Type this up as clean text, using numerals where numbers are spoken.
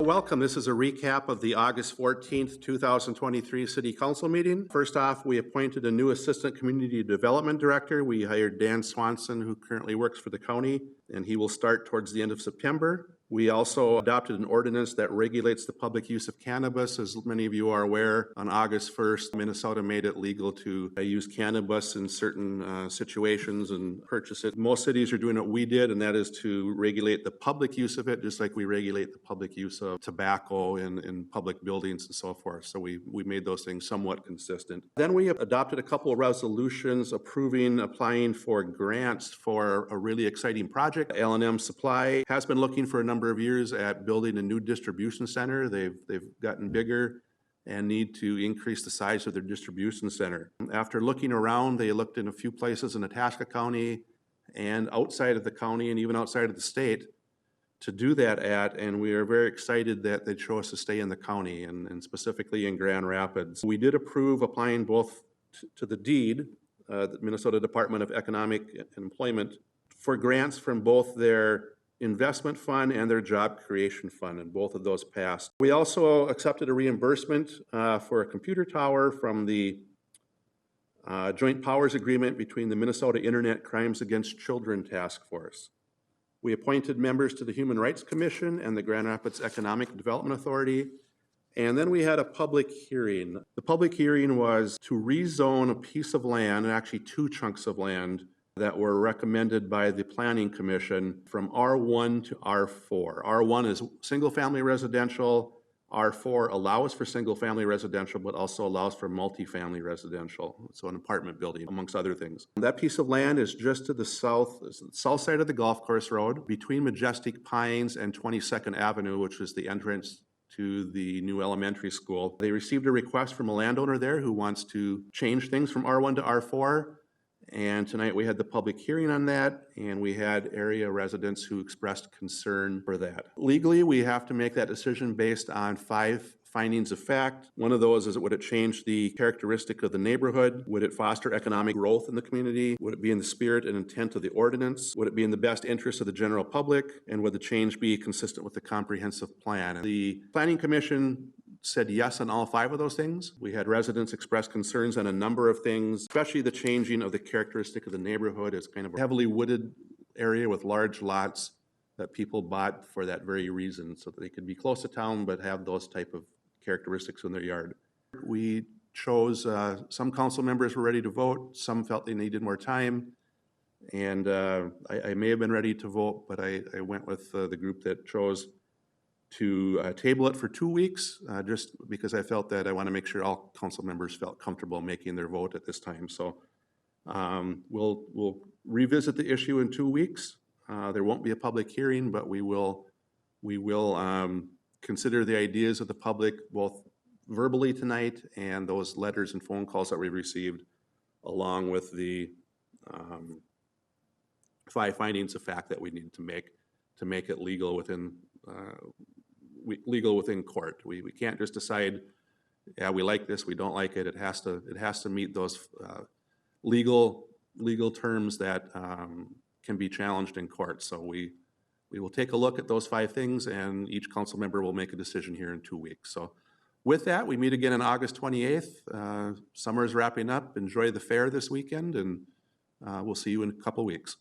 welcome. This is a recap of the August 14th, 2023 City Council meeting. First off, we appointed a new Assistant Community Development Director. We hired Dan Swanson, who currently works for the county, and he will start towards the end of September. We also adopted an ordinance that regulates the public use of cannabis. As many of you are aware, on August 1st, Minnesota made it legal to use cannabis in certain situations and purchase it. Most cities are doing what we did, and that is to regulate the public use of it, just like we regulate the public use of tobacco in public buildings and so forth. So we made those things somewhat consistent. Then we adopted a couple of resolutions applying for grants for a really exciting project. L&M Supply has been looking for a number of years at building a new distribution center. They've gotten bigger and need to increase the size of their distribution center. After looking around, they looked in a few places in Itasca County and outside of the county and even outside of the state to do that at, and we are very excited that they chose to stay in the county and specifically in Grand Rapids. We did approve applying both to the deed, the Minnesota Department of Economic and Employment, for grants from both their investment fund and their job creation fund, and both of those passed. We also accepted a reimbursement for a computer tower from the Joint Powers Agreement between the Minnesota Internet Crimes Against Children Task Force. We appointed members to the Human Rights Commission and the Grand Rapids Economic Development Authority. And then we had a public hearing. The public hearing was to rezone a piece of land, and actually two chunks of land, that were recommended by the Planning Commission from R1 to R4. R1 is single-family residential. R4 allows for single-family residential, but also allows for multifamily residential. So an apartment building, amongst other things. That piece of land is just to the south side of the golf course road, between Majestic Pines and 22nd Avenue, which is the entrance to the new elementary school. They received a request from a landowner there who wants to change things from R1 to R4. And tonight we had the public hearing on that, and we had area residents who expressed concern for that. Legally, we have to make that decision based on 5 findings of fact. One of those is, would it change the characteristic of the neighborhood? Would it foster economic growth in the community? Would it be in the spirit and intent of the ordinance? Would it be in the best interest of the general public? And would the change be consistent with the comprehensive plan? The Planning Commission said yes on all 5 of those things. We had residents express concerns on a number of things, especially the changing of the characteristic of the neighborhood. It's kind of a heavily wooded area with large lots that people bought for that very reason, so that they could be close to town but have those type of characteristics in their yard. We chose, some council members were ready to vote, some felt they needed more time, and I may have been ready to vote, but I went with the group that chose to table it for 2 weeks, just because I felt that I want to make sure all council members felt comfortable making their vote at this time. So we'll revisit the issue in 2 weeks. There won't be a public hearing, but we will consider the ideas of the public both verbally tonight and those letters and phone calls that we received, along with the 5 findings of fact that we need to make it legal within court. We can't just decide, yeah, we like this, we don't like it. It has to meet those legal terms that can be challenged in court. So we will take a look at those 5 things, and each council member will make a decision here in 2 weeks. So with that, we meet again on August 28th. Summer is wrapping up. Enjoy the fair this weekend, and we'll see you in a couple weeks.